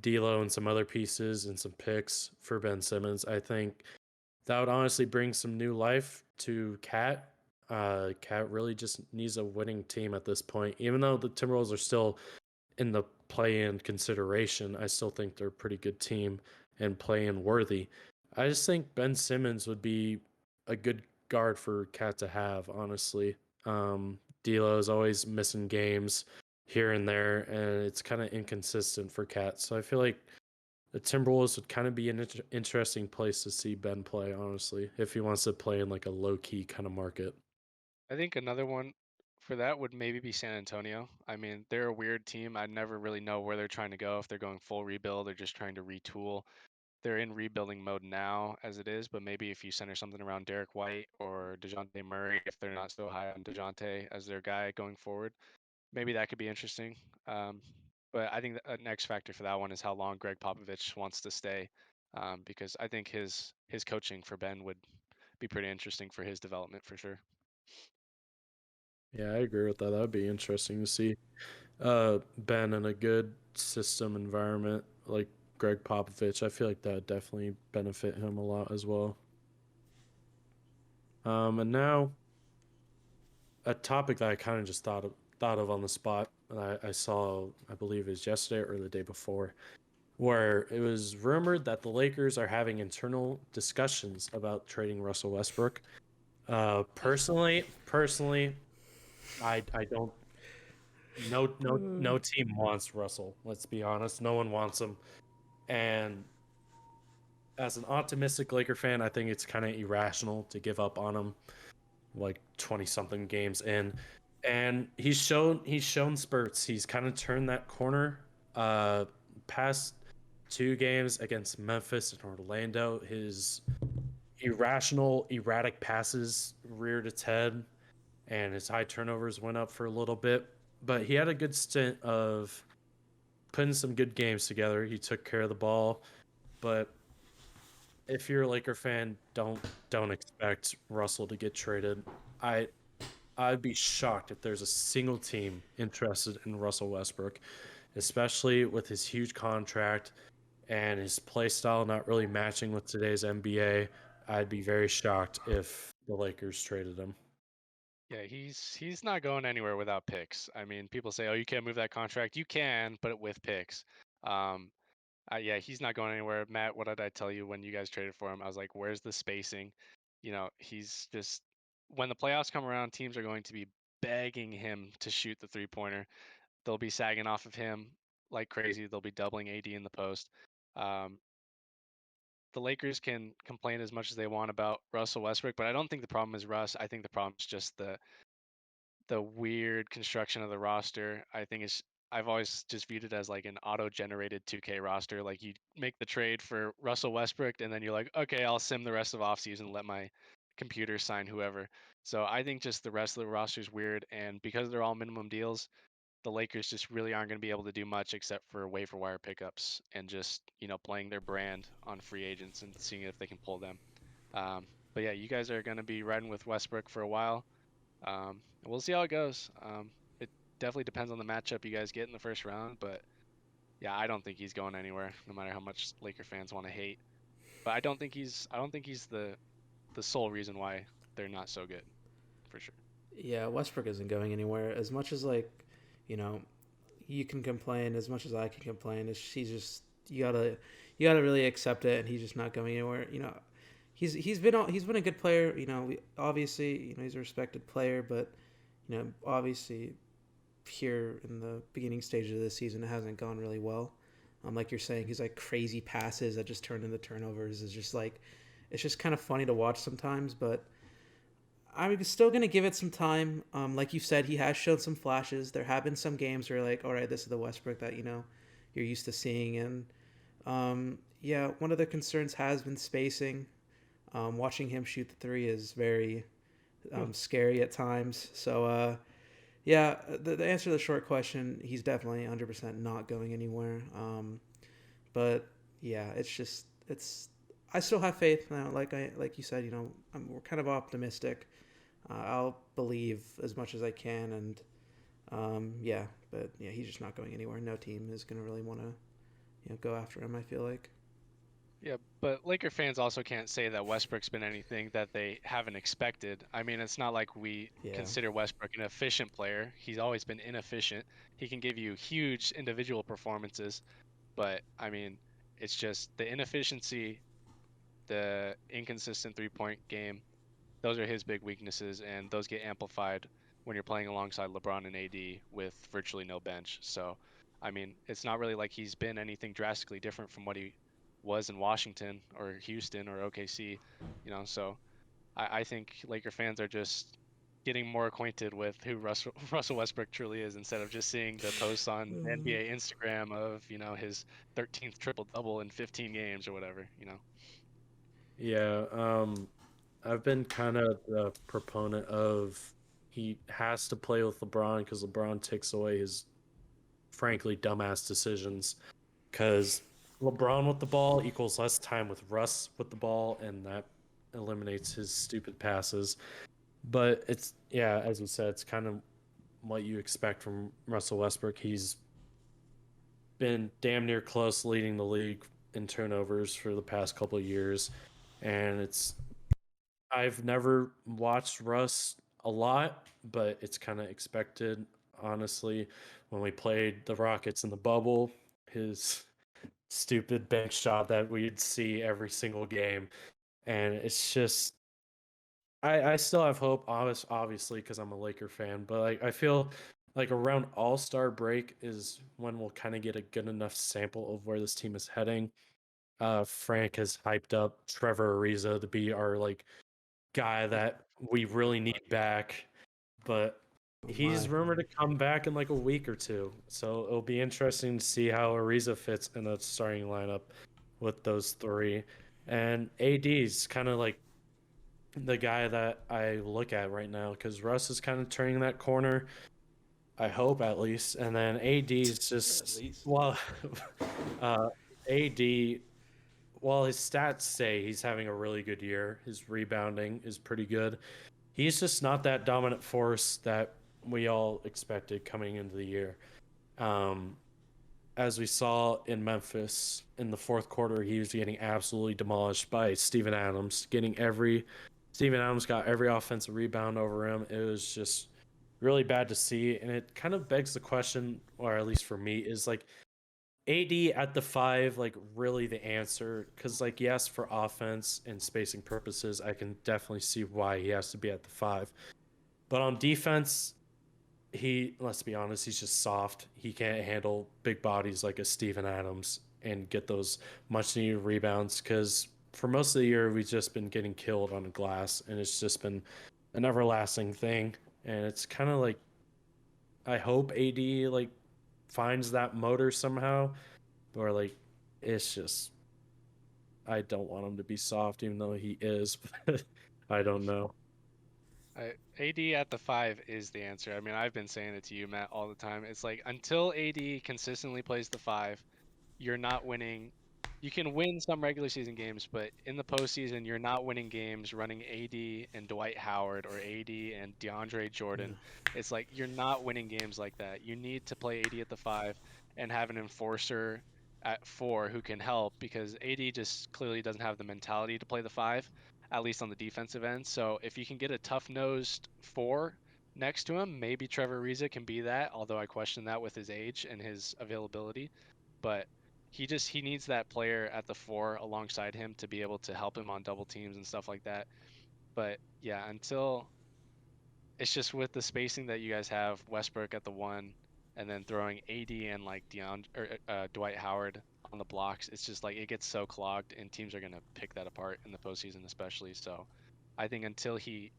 D'Lo and some other pieces and some picks for Ben Simmons. I think that would honestly bring some new life to Cat. Cat really just needs a winning team at this point. Even though the Timberwolves are still in the play-in consideration, I still think they're a pretty good team and play-in worthy. I just think Ben Simmons would be a good guard for Cat to have, honestly. D'Lo is always missing games here and there, and it's kind of inconsistent for Cat. So I feel like the Timberwolves would kind of be an interesting place to see Ben play, honestly, if he wants to play in like a low-key kind of market. I think another one for that would maybe be San Antonio. I mean, they're a weird team. I never really know where they're trying to go, if they're going full rebuild or just trying to retool. They're in rebuilding mode now as it is, but maybe if you center something around Derek White or DeJounte Murray, if they're not so high on DeJounte as their guy going forward, maybe that could be interesting. But I think an X factor for that one is how long Greg Popovich wants to stay, because I think his coaching for Ben would be pretty interesting for his development for sure. Yeah, I agree with that. That would be interesting to see Ben in a good system environment like Greg Popovich. I feel like that would definitely benefit him a lot as well. And now a topic that I kind of just thought of on the spot. I saw, I believe it was yesterday or the day before, where it was rumored that the Lakers are having internal discussions about trading Russell Westbrook. Personally, I don't. No team wants Russell. Let's be honest. No one wants him. And as an optimistic Laker fan, I think it's kind of irrational to give up on him like 20 something games in. And he's shown spurts. He's kind of turned that corner. Past 2 games against Memphis and Orlando, his erratic passes reared its head, and his high turnovers went up for a little bit. But he had a good stint of putting some good games together. He took care of the ball. But if you're a Laker fan, don't expect Russell to get traded. I'd be shocked if there's a single team interested in Russell Westbrook, especially with his huge contract and his play style not really matching with today's NBA. I'd be very shocked if the Lakers traded him. Yeah, he's not going anywhere without picks. I mean, people say, "Oh, you can't move that contract." You can, but with picks. Yeah, he's not going anywhere. Matt, what did I tell you when you guys traded for him? I was like, "Where's the spacing?" He's just when the playoffs come around, teams are going to be begging him to shoot the three-pointer. They'll be sagging off of him like crazy. They'll be doubling AD in the post. Um, the Lakers can complain as much as they want about Russell Westbrook, but I don't think the problem is Russ. I think the problem is just the weird construction of the roster. I've always just viewed it as like an auto-generated 2K roster. Like you make the trade for Russell Westbrook, and then you're like, okay, I'll sim the rest of offseason and let my computer sign whoever. So I think just the rest of the roster is weird, and because they're all minimum deals, the Lakers just really aren't going to be able to do much except for waiver wire pickups and just playing their brand on free agents and seeing if they can pull them. But yeah, you guys are going to be riding with Westbrook for a while. We'll see how it goes. It definitely depends on the matchup you guys get in the first round, but yeah, I don't think he's going anywhere, no matter how much Laker fans want to hate. But I don't think he's the sole reason why they're not so good, for sure. Yeah, Westbrook isn't going anywhere. As much as you know, you can complain, as much as I can complain, he's just you gotta really accept it, and he's just not going anywhere. He's been a good player. Obviously, he's a respected player, but obviously here in the beginning stages of this season, it hasn't gone really well. Like you're saying, he's like crazy passes that just turn into turnovers. It's just kind of funny to watch sometimes, but I'm still gonna give it some time. Like you said, he has shown some flashes. There have been some games where like, all right, this is the Westbrook that you're used to seeing, and Yeah, one of the concerns has been spacing. Watching him shoot the three is very scary at times. So, yeah, the answer to the short question, he's definitely 100% not going anywhere. But yeah, it's. I still have faith now. Like you said, we're kind of optimistic. I'll believe as much as I can, and yeah, but yeah, he's just not going anywhere. No team is gonna really want to go after him. I feel like. Yeah, but Laker fans also can't say that Westbrook's been anything that they haven't expected. I mean, it's not like we Yeah. consider Westbrook an efficient player. He's always been inefficient. He can give you huge individual performances, but I mean, it's just the inefficiency, the inconsistent three-point game. Those are his big weaknesses, and those get amplified when you're playing alongside LeBron and AD with virtually no bench. So, I mean, it's not really like he's been anything drastically different from what he was in Washington or Houston or OKC, So I think Laker fans are just getting more acquainted with who Russell Westbrook truly is instead of just seeing the posts on the NBA Instagram of, his 13th triple double in 15 games or whatever. Yeah, I've been kind of the proponent of he has to play with LeBron because LeBron takes away his frankly dumbass decisions. Because LeBron with the ball equals less time with Russ with the ball, and that eliminates his stupid passes. But it's, yeah, as you said, it's kind of what you expect from Russell Westbrook. He's been damn near close leading the league in turnovers for the past couple of years, and I've never watched Russ a lot, but it's kind of expected, honestly. When we played the Rockets in the bubble, his stupid bank shot that we'd see every single game, and it's just I still have hope, obviously, because I'm a Laker fan, but I feel like around All Star break is when we'll kind of get a good enough sample of where this team is heading. Frank has hyped up Trevor Ariza to be our guy that we really need back, but Oh he's my. rumored to come back in like a week or two. So it'll be interesting to see how Ariza fits in the starting lineup with those three. And AD's kind of like the guy that I look at right now because Russ is kind of turning that corner. I hope at least. And then AD's At just, least. well, AD, while his stats say he's having a really good year, his rebounding is pretty good. He's just not that dominant force that we all expected coming into the year. Um, as we saw in Memphis in the fourth quarter, he was getting absolutely demolished by Steven Adams. Steven Adams got every offensive rebound over him. It was just really bad to see, and it kind of begs the question, or at least for me, is AD at the five really the answer? Because yes, for offense and spacing purposes, I can definitely see why he has to be at the five. But on defense, let's be honest, he's just soft. He can't handle big bodies like a Steven Adams and get those much needed rebounds because for most of the year we've just been getting killed on the glass and it's just been an everlasting thing. And it's kind of I hope AD finds that motor somehow, or it's just I don't want him to be soft even though he is, but I don't know. AD at the five is the answer. I mean, I've been saying it to you, Matt, all the time. It's like until AD consistently plays the five, you're not winning. You can win some regular season games, but in the postseason, you're not winning games running AD and Dwight Howard or AD and DeAndre Jordan. It's like you're not winning games like that. You need to play AD at the five and have an enforcer at four who can help because AD just clearly doesn't have the mentality to play the five, at least on the defensive end. So if you can get a tough-nosed four next to him, maybe Trevor Ariza can be that, although I question that with his age and his availability. But he needs that player at the four alongside him to be able to help him on double teams and stuff like that. But yeah, until it's just with the spacing that you guys have, Westbrook at the one, and then throwing AD and Dwight Howard on the blocks, it's just like it gets so clogged, and teams are gonna pick that apart in the postseason, especially. So, I think until he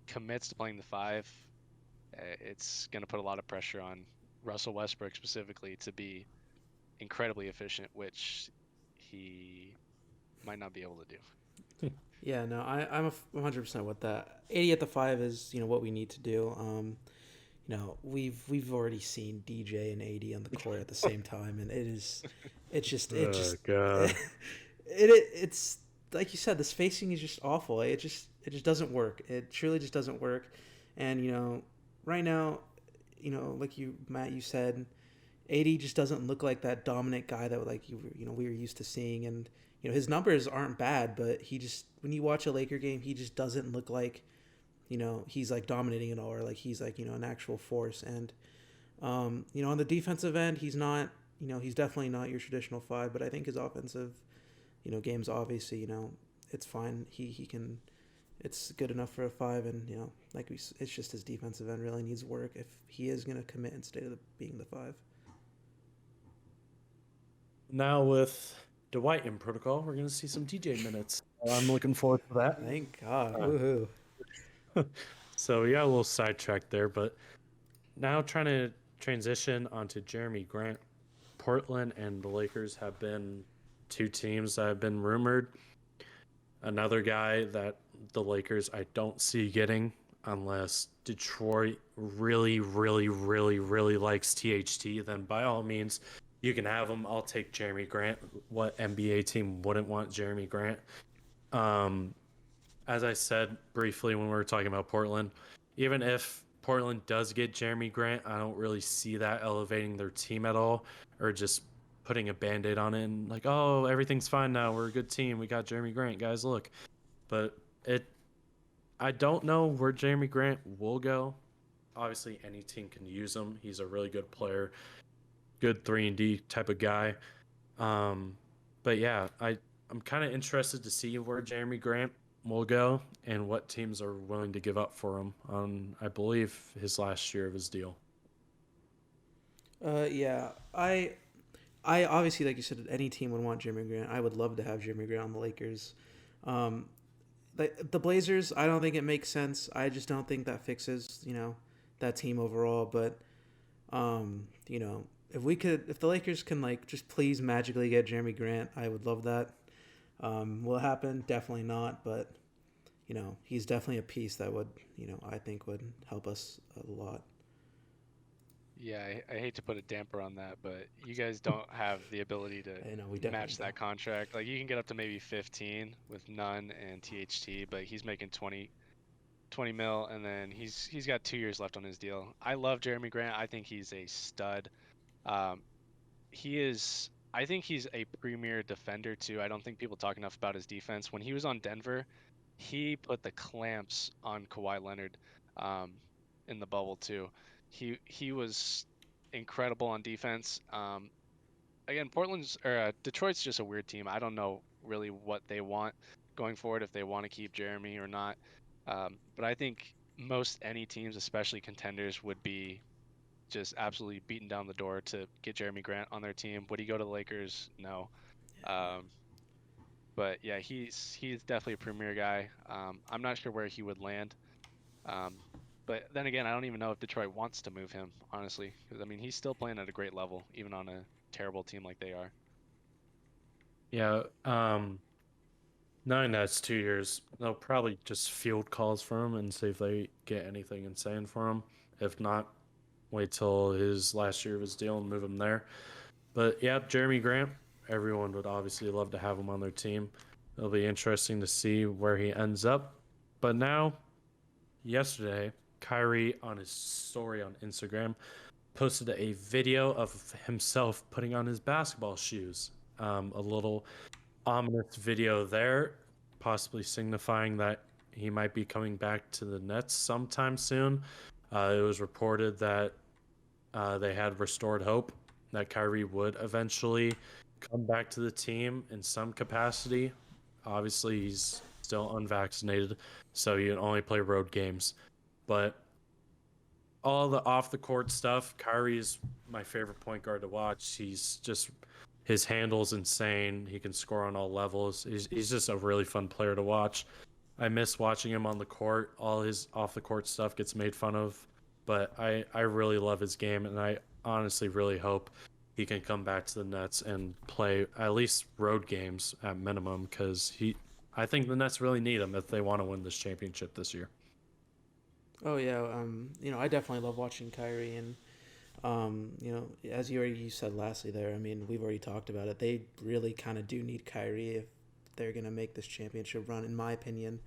commits to playing the five, it's gonna put a lot of pressure on Russell Westbrook specifically to be incredibly efficient, which he might not be able to do. Yeah, no, I'm 100% with that. 80 at the 5 is, what we need to do. We've already seen DJ and 80 on the court at the same time, and God. it's like you said, the spacing is just awful. It just doesn't work. It truly just doesn't work. And right now, like Matt, you said, 80 just doesn't look like that dominant guy that we were used to seeing. And his numbers aren't bad, but when you watch a Laker game, he just doesn't look like he's like dominating it all, or like he's like an actual force. And on the defensive end, he's not. He's definitely not your traditional 5, but I think his offensive games, obviously, it's fine. He can. It's good enough for a 5, and it's just his defensive end really needs work if he is going to commit and stay to being the 5. Now with Dwight in protocol, we're going to see some DJ minutes. I'm looking forward to that. Thank God. Woohoo. So we got a little sidetracked there, but now trying to transition onto Jeremy Grant. Portland and the Lakers have been 2 teams that have been rumored. Another guy that the Lakers I don't see getting unless Detroit really, really, really, really likes THT, then by all means, you can have him. I'll take Jeremy Grant. What NBA team wouldn't want Jeremy Grant? As I said briefly when we were talking about Portland, even if Portland does get Jeremy Grant, I don't really see that elevating their team at all, or just putting a Band-Aid on it and like, oh, everything's fine now. We're a good team. We got Jeremy Grant, guys, look. But I don't know where Jeremy Grant will go. Obviously, any team can use him. He's a really good player, good 3-and-D type of guy. But yeah, I'm kind of interested to see where Jeremy Grant will go and what teams are willing to give up for him on, I believe, his last year of his deal. Yeah, I obviously, like you said, any team would want Jeremy Grant. I would love to have Jeremy Grant on the Lakers. The Blazers, I don't think it makes sense. I just don't think that fixes, that team overall. But, if the Lakers can just please magically get Jeremy Grant, I would love that. Will it happen? Definitely not. But, he's definitely a piece that would, I think would help us a lot. Yeah, I hate to put a damper on that, but you guys don't have the ability to match that contract. Like, you can get up to maybe 15 with Nunn and THT, but he's making 20 mil, and then he's got 2 years left on his deal. I love Jeremy Grant. I think he's a stud. I think he's a premier defender too. I don't think people talk enough about his defense. When he was on Denver, he put the clamps on Kawhi Leonard in the bubble too. He was incredible on defense. Again, Detroit's just a weird team. I don't know really what they want going forward, if they want to keep Jeremy or not. But I think most any teams, especially contenders, would be just absolutely beating down the door to get Jeremy Grant on their team. Would he go to the Lakers? No. But yeah, he's definitely a premier guy. I'm not sure where he would land. But then again, I don't even know if Detroit wants to move him, honestly. Because, I mean, he's still playing at a great level, even on a terrible team like they are. Yeah, knowing that it's 2 years, they'll probably just field calls for him and see if they get anything insane for him. If not, wait till his last year of his deal and move him there. But yeah, Jeremy Grant, everyone would obviously love to have him on their team. It'll be interesting to see where he ends up. But now, yesterday, Kyrie on his story on Instagram posted a video of himself putting on his basketball shoes. A little ominous video there, possibly signifying that he might be coming back to the Nets sometime soon. It was reported that they had restored hope that Kyrie would eventually come back to the team in some capacity. Obviously, he's still unvaccinated, so he can only play road games. But all the off-the-court stuff, Kyrie's my favorite point guard to watch. His handle's insane. He can score on all levels. He's just a really fun player to watch. I miss watching him on the court. All his off-the-court stuff gets made fun of, but I really love his game, and I honestly really hope he can come back to the Nets and play at least road games at minimum, because I think the Nets really need him if they want to win this championship this year. Oh yeah, I definitely love watching Kyrie, and as you said lastly there, I mean, we've already talked about it. They really kind of do need Kyrie if they're gonna make this championship run, in my opinion.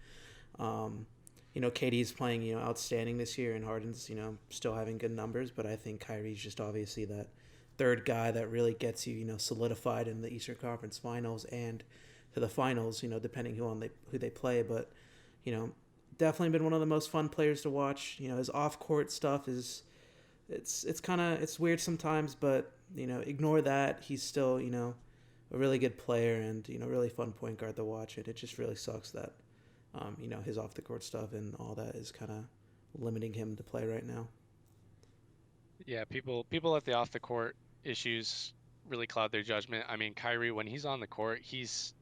KD's playing outstanding this year, and Harden's still having good numbers, but I think Kyrie's just obviously that third guy that really gets you solidified in the Eastern Conference Finals and to the finals. Depending who they play, but definitely been one of the most fun players to watch. His off court stuff is it's weird sometimes, but ignore that. He's still a really good player and really fun point guard to watch. It just really sucks that his off the court stuff and all that is kind of limiting him to play right now. Yeah, people at the off the court issues really cloud their judgment. I mean, Kyrie, when he's on the court, he's,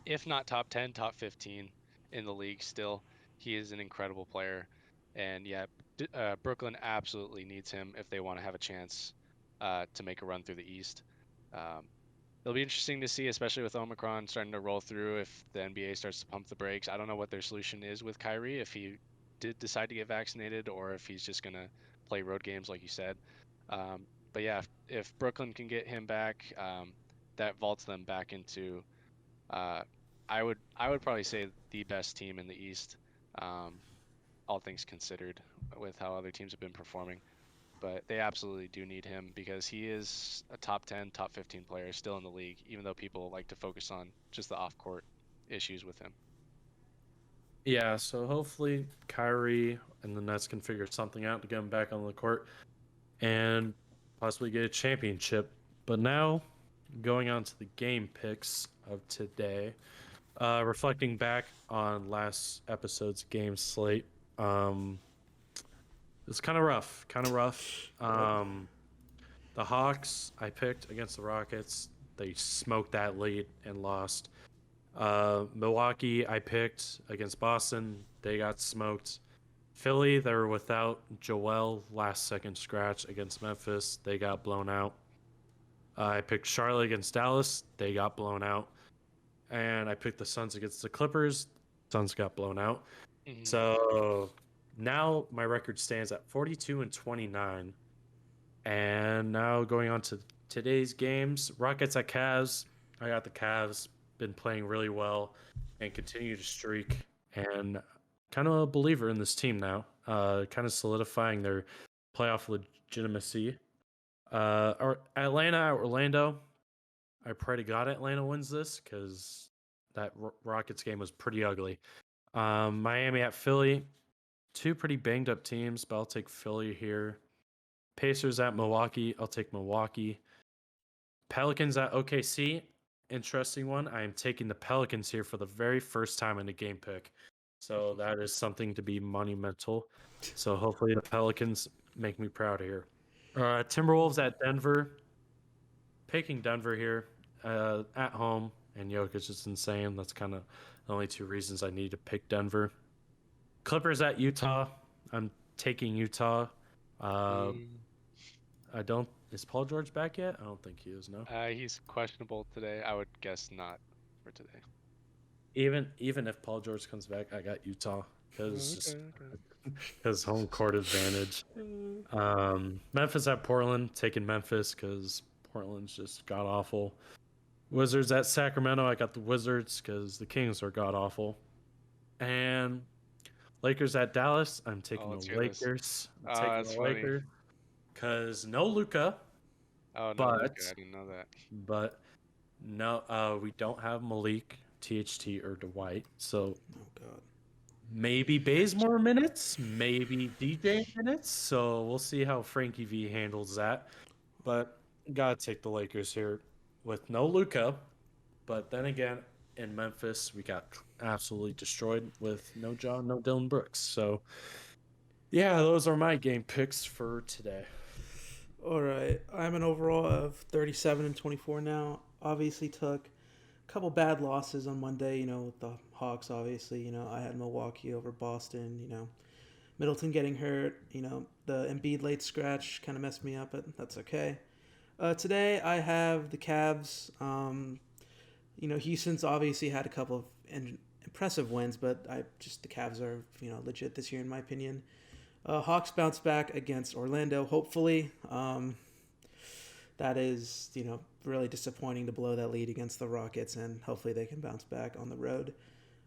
if not top 10, top 15 in the league still. He is an incredible player. And yeah, Brooklyn absolutely needs him if they want to have a chance to make a run through the East. It'll be interesting to see, especially with Omicron starting to roll through, if the NBA starts to pump the brakes. I don't know what their solution is with Kyrie, if he did decide to get vaccinated or if he's just going to play road games like you said. But yeah, if Brooklyn can get him back, that vaults them back into, I would probably say, the best team in the East, all things considered, with how other teams have been performing. But they absolutely do need him because he is a top 10, top 15 player still in the league, even though people like to focus on just the off-court issues with him. Yeah, so hopefully Kyrie and the Nets can figure something out to get him back on the court and possibly get a championship. But now, going on to the game picks of today, reflecting back on last episode's game slate, it's kind of rough. The Hawks I picked against the Rockets. They smoked that lead and lost. Milwaukee I picked against Boston. They got smoked. Philly, they were without Joel last second scratch against Memphis. They got blown out. I picked Charlotte against Dallas. They got blown out. And I picked the Suns against the Clippers. Suns got blown out. Mm-hmm. So now my record stands at 42-29. And now going on to today's games, Rockets at Cavs. I got the Cavs, been playing really well and continue to streak, and kind of a believer in this team now, kind of solidifying their playoff legitimacy. Atlanta at Orlando. I pray to God Atlanta wins this because that Rockets game was pretty ugly. Miami at Philly. Two pretty banged up teams, but I'll take Philly here. Pacers at Milwaukee. I'll take Milwaukee. Pelicans at OKC. Interesting one. I am taking the Pelicans here for the very first time in a game pick. So that is something to be monumental. So hopefully the Pelicans make me proud here. Timberwolves at Denver. Picking Denver here at home. And Jokic is insane. That's kind of the only two reasons I need to pick Denver. Clippers at Utah. I'm taking Utah. Is Paul George back yet? I don't think he is, no. He's questionable today. I would guess not for today. Even if Paul George comes back, I got Utah because home court advantage. Memphis at Portland, taking Memphis because Portland's just god awful. Wizards at Sacramento, I got the Wizards because the Kings are god awful. And Lakers at Dallas, I'm taking the Lakers. I'm taking the Lakers. Because no Luka. Oh, no Luka. I didn't know that. But no, we don't have Malik, THT, or Dwight. So maybe Bazemore minutes, maybe DJ minutes. So we'll see how Frankie V handles that. But gotta take the Lakers here with no Luka. But then again, in Memphis, we got absolutely destroyed with no John, no Dylan Brooks. So yeah, those are my game picks for today. All right, I'm an overall of 37-24 now. Obviously took a couple bad losses on Monday, with the Hawks, obviously. I had Milwaukee over Boston, Middleton getting hurt, the Embiid late scratch kind of messed me up, but that's okay. Today I have the Cavs. Houston's obviously had a couple of impressive wins, but the Cavs are legit this year in my opinion. Hawks bounce back against Orlando, hopefully. That is really disappointing to blow that lead against the Rockets, and hopefully they can bounce back on the road.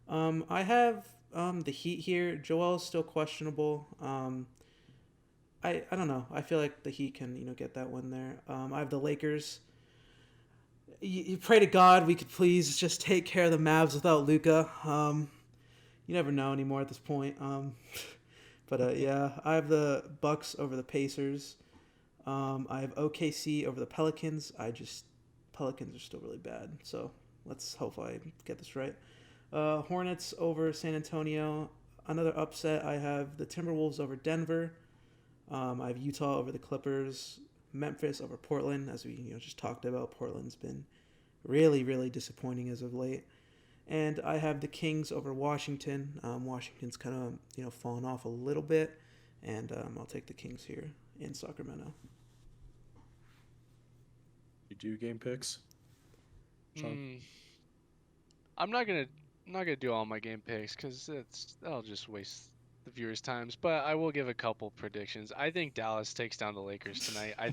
I have the Heat here. Joel's still questionable. I don't know. I feel like the Heat can get that win there. I have the Lakers. You pray to God we could please just take care of the Mavs without Luka. You never know anymore at this point. But yeah, I have the Bucks over the Pacers. I have OKC over the Pelicans. Pelicans are still really bad. So let's hope I get this right. Hornets over San Antonio. Another upset. I have the Timberwolves over Denver. I have Utah over the Clippers. Memphis over Portland, as we just talked about. Portland's been really, really disappointing as of late. And I have the Kings over Washington. Washington's kind of fallen off a little bit, and I'll take the Kings here in Sacramento. You do game picks, Shawn? I'm not gonna do all my game picks because that'll just waste the viewers' times. But I will give a couple predictions. I think Dallas takes down the Lakers tonight. I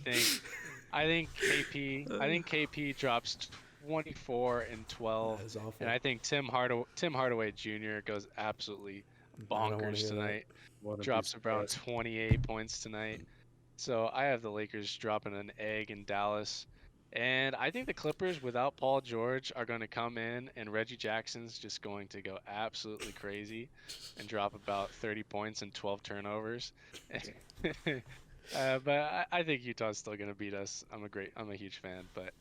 think KP drops 24 and 12. That is awful. And I think Tim Hardaway Jr. goes absolutely bonkers tonight. Drops around 28 points tonight. So I have the Lakers dropping an egg in Dallas. And I think the Clippers, without Paul George, are going to come in, and Reggie Jackson's just going to go absolutely crazy and drop about 30 points and 12 turnovers. But I think Utah's still going to beat us. I'm a huge fan, but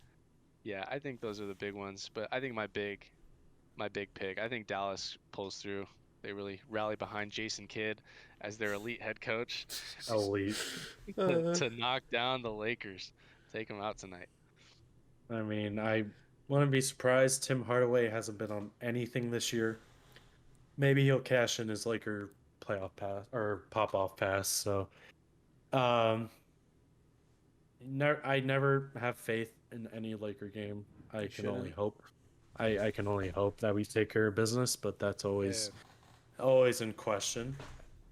yeah, I think those are the big ones. But I think my big pick, I think Dallas pulls through. They really rally behind Jason Kidd as their elite head coach. Elite. to knock down the Lakers. Take them out tonight. I mean, I wouldn't be surprised. Tim Hardaway hasn't been on anything this year. Maybe he'll cash in his Laker playoff pass or pop-off pass. So, I never have faith in any Laker game. I can only hope. I can only hope that we take care of business, but that's always in question.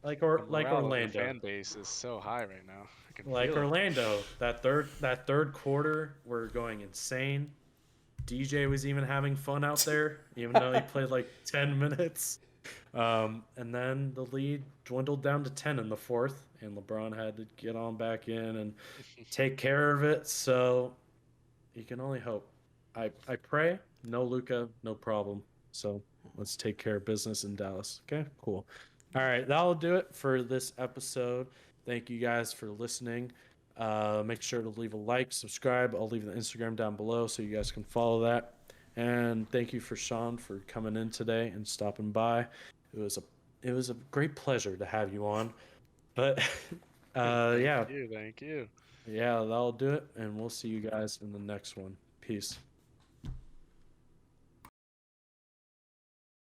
Like Orlando, fan base is so high right now. Like Orlando, that third quarter, we're going insane. DJ was even having fun out there, even though he played like 10 minutes. And then the lead dwindled down to 10 in the fourth, and LeBron had to get on back in and take care of it. So you can only hope. I pray, no Luka, no problem. So let's take care of business in Dallas. Okay, cool. All right, that'll do it for this episode. Thank you guys for listening. Make sure to leave a like, subscribe. I'll leave the Instagram down below so you guys can follow that. And thank you for Shawn for coming in today and stopping by. It was a great pleasure to have you on. But Thank you. Yeah, that'll do it, and we'll see you guys in the next one. Peace.